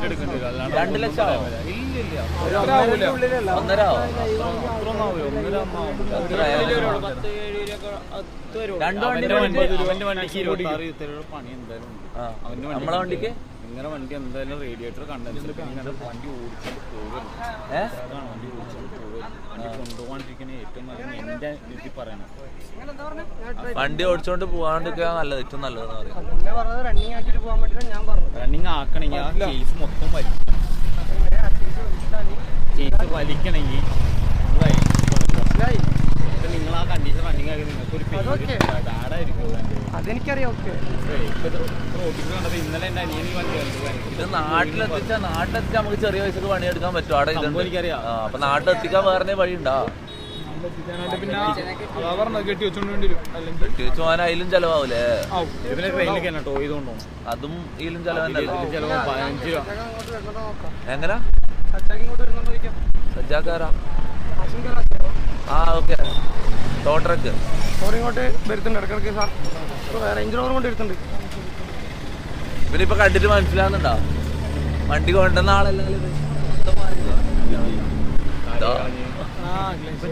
എടുക്കേണ്ടി വരും. അല്ലാണ്ട് 2 ലക്ഷം ആവും? ഇല്ലില്ല, 1.5 ആവും? രണ്ട് വണ്ടി അവന്റെ വണ്ടിക്ക് 26,000 രൂപ പണി എന്തായാലും ഉണ്ട്. നമ്മളെ വണ്ടിക്ക് നിങ്ങളുടെ വണ്ടി എന്തായാലും റേഡിയേറ്റർ കണ്ടൻസർ വണ്ടി ഓടിച്ചിട്ട് പോകും. വണ്ടി ഓടിച്ചിട്ട് പോകും. വണ്ടി കൊണ്ടുപോകാണ്ടിരിക്കുന്ന ഏറ്റവും നല്ല എന്റെ രീതി പറയണം. വണ്ടി ഓടിച്ചോണ്ട് പോകാണ്ടിരിക്കുക നല്ലത്, ഏറ്റവും നല്ലതെന്ന് പറയും. റണ്ണിങ് ആക്കണമെങ്കിൽ ആ കേസ് മൊത്തം വലിക്കണം. കേസ് വലിക്കണമെങ്കിൽ നിങ്ങൾ ആ കണ്ടീഷൻ റണ്ണിങ് ആക്കി നിങ്ങൾക്കൊരു ബാഡായിരിക്കും. അതെനിക്കറിയാം. റോഡിൽ കണ്ടത് ഇന്നലെ എന്റെ അനിയൻ ഈ വണ്ടി ഇത് നാട്ടിലെത്തിച്ചാൽ നമുക്ക് ചെറിയ പൈസക്ക് പണിയെടുക്കാൻ പറ്റും. അവിടെ ഇത് എനിക്കറിയാം. അപ്പൊ നാട്ടിലെത്തിക്കാൻ വേറെ വഴിയുണ്ടോ? കെട്ടി വെച്ച് പോകാൻ അതിലും ചെലവാവൂലേ? ഇതിനെ ട്രെയിനിലേക്ക് തന്നെ ടോ ചെയ്തുകൊണ്ടോ അതും ഇതിലും ചെലവന്നല്ലേ? ചിലവ് 15 രൂപ. എങ്ങനെ സജ്ജാക്കാരാ? ആ ഓക്കെ. ടോട്ടറക്ക് ഇങ്ങോട്ട് വരുത്തുണ്ട് ഇടക്കിടക്ക് സാർ. റേഞ്ച് റോവർ കൊണ്ട് വരുത്തുണ്ട്. പിന്നെ ഇപ്പൊ കണ്ടിട്ട് മനസ്സിലാവുന്നുണ്ടോ വണ്ടി കൊണ്ടുവന്ന ആളല്ലേ?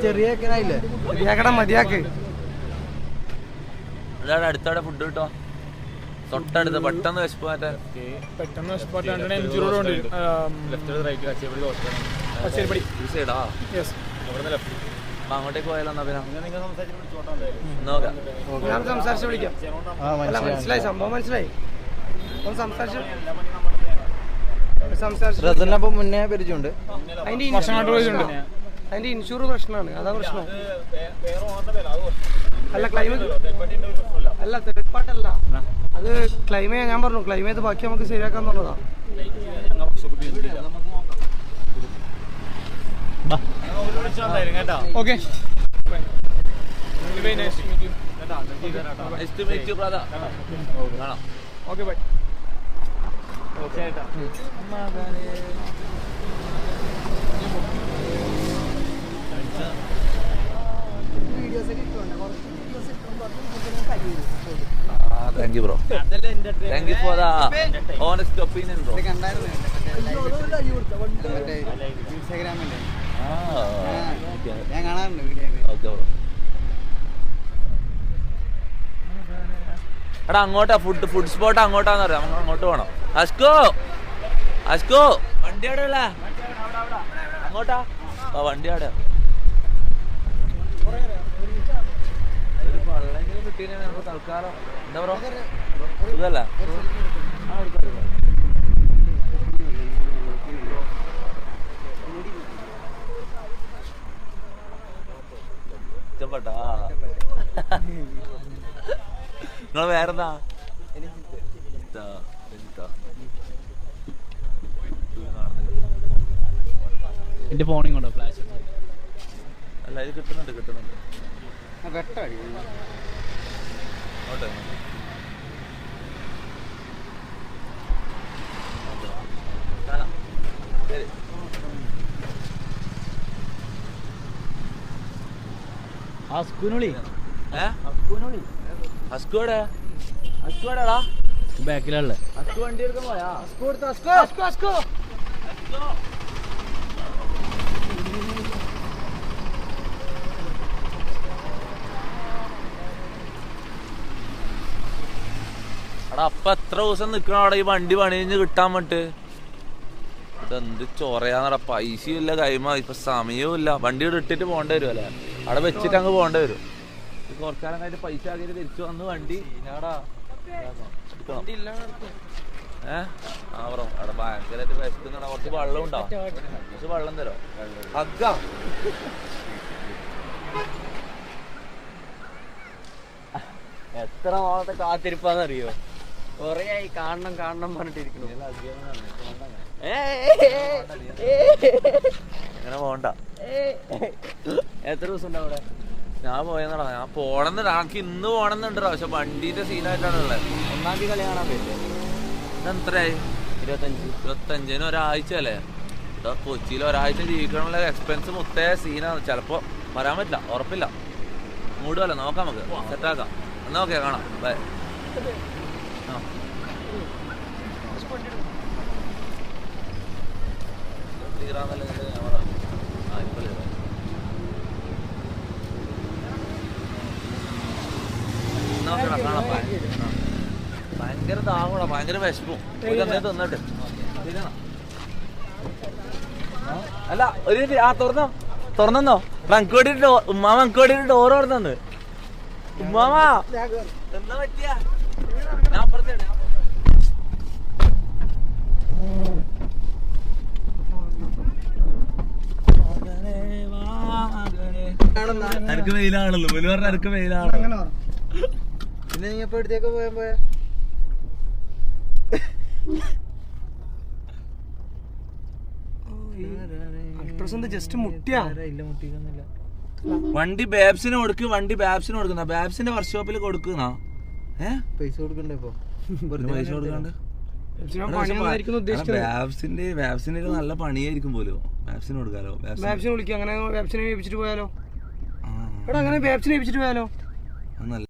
ചെറിയ മതിയാക്ക്. അതാണ് അടുത്തവിടെ ഫുഡ് കിട്ടോ? തൊട്ടടുത്ത് പെട്ടെന്ന് വിശപ്പ് മാറ്റാൻ. പെട്ടെന്ന് അപ്പൊ അങ്ങോട്ടേക്ക് പോയാലോ? ഞാൻ സംസാരിച്ച് വിളിക്കാം. മനസ്സിലായി, സംഭവം മനസ്സിലായി. സംസാരിച്ചപ്പോ മുന്നേ പരിചയമുണ്ട്. അതിന്റെ ഇൻഷൂർ പ്രശ്നമാണ്, അതാ പ്രശ്നം. അല്ല ക്ലൈം അല്ല, തേർഡ് പാർട്ടല്ല അത്. ക്ലൈം ഞാൻ പറഞ്ഞു, ക്ലൈം ചെയ്ത് ബാക്കി നമുക്ക് ശരിയാക്കാൻ പറഞ്ഞതാ. Okay. Very nice to meet you. Nice to meet you, brother. Okay, bye. Thank you, bro. Thank you for the honest opinion, bro. ഞാൻ കാണാറുണ്ട്. Okay, bro. എടാ അങ്ങോട്ടാ ഫുഡ് സ്പോട്ട് അങ്ങോട്ടാന്ന് പറയാം. അങ്ങോട്ട് പോണം. അസ്കോ വണ്ടി അവിടെ ഉള്ള അങ്ങോട്ടാ വണ്ടി അവിടെ ഒരു പള്ള കിട്ടിയ തൽക്കാലം എന്താ പറ ഇതല്ല ഇഷ്ടപ്പെട്ടാ നിങ്ങൾ വേറെന്താ എന്റെ ഫോണിൽ കൊണ്ടോ ഫ്ലാഷ് അല്ല ഇത് കിട്ടുന്നുണ്ട് ഓട്ടെ ശരി ഹസ്കുനൊളി ഹസ്കോടാ ബാക്കിലുള്ള ഹസ്കു വണ്ടി എടുക്കാൻ പോയാ എടാ അപ്പൊ എത്ര ദിവസം നിക്കണം അവിടെ ഈ വണ്ടി പണിഞ്ഞ് കിട്ടാൻ വേണ്ടിട്ട് ഇതെന്ത് ചൊറയാന്നടാ പൈസയും ഇല്ല കൈമ ഇപ്പൊ സമയവും ഇല്ല വണ്ടി ഇട്ടിട്ട് പോകേണ്ടി വരും അല്ലേ അവിടെ വെച്ചിട്ട് അങ്ങ് പോകേണ്ടി വരും കുറച്ചാലും കഴിഞ്ഞ് പൈസ ആക്കിയിട്ട് തിരിച്ചു വന്ന് വണ്ടി ബ്രോ അവിടെ ഭയങ്കരമായിട്ട് വിശക്കുന്നടാ കുറച്ച് വെള്ളം ഉണ്ടോ കുറച്ച് വെള്ളം തരോ അഗ്ഗ എത്ര നാളത്തെ കാത്തിരിപ്പാന്നറിയോ കൊറേ ആയി കാണണം പറഞ്ഞിട്ടിരിക്കുന്നു. അങ്ങനെ പോകണ്ട. എത്ര ദിവസം ഉണ്ട് അവിടെ? ഞാൻ പോയെന്നടാ, ഞാൻ പോണെന്ന് എനിക്ക് ഇന്ന് പോണെന്നുണ്ടോ, പക്ഷെ വണ്ടീന്റെ സീനായിട്ടാണ് ഉള്ളത്. 1-ാം തീയതി കളി കാണാൻ പറ്റില്ല. ഇതെത്രയായി? 25 ഒരാഴ്ച അല്ലേ? ഇവിടെ കൊച്ചിയിൽ ഒരാഴ്ച ജീവിക്കണമുള്ള എക്സ്പെൻസ് മുത്തേ സീനാണ്. ചിലപ്പോ വരാൻ പറ്റില്ല, ഉറപ്പില്ല. മൂടുമല്ലോ, നോക്കാം, നമുക്ക് സെറ്റാക്കാം. എന്നാ ഓക്കെ, കാണാം, ബൈ. ഭയങ്കര ദാഹമാണ്, ഭയങ്കര വിശപ്പും. തിന്നിട്ട് അല്ല ഒരു തുറന്നോ നമുക്ക് വേണ്ടിട്ട് ഉമ്മാമ നമുക്ക് വേണ്ടിട്ട് ഡോർ തുറന്നു. ഉമ്മാമ എന്താ പറ്റിയ? ഞാൻ അപ്പുറത്തെ എനിക്ക് വെയിലാണല്ലോ, വെയിൽ പറഞ്ഞ എനിക്ക് വെയിലാണ്. പിന്നെ നീ എപ്പോ എടുത്തേക്ക് പോയാ ജസ്റ്റ് മുട്ടിയാ? വണ്ടി ബാബ്സിന് കൊടുക്ക്, വണ്ടി ബാബ്സിന് കൊടുക്കുന്ന, ബാബ്സിന്റെ വർക്ക്ഷോപ്പിൽ കൊടുക്കുന്ന. പൈസ കൊടുക്കണ്ടേ ഇപ്പൊ? പൈസ കൊടുക്കാണ്ട് ബാബ്സിന്റെ നല്ല പണിയായിരിക്കും പോലും. ബാബ്സിന് കൊടുക്കാലോ, ബാബ്സിനെ വിളിക്കാം. അങ്ങനെ ബാബ്സിനെ ഏൽപ്പിച്ചിട്ട് പോയാലോ? എടാ അങ്ങനെ ബാബ്സിനെ ഏൽപ്പിച്ചിട്ട് പോയാലോ? നല്ല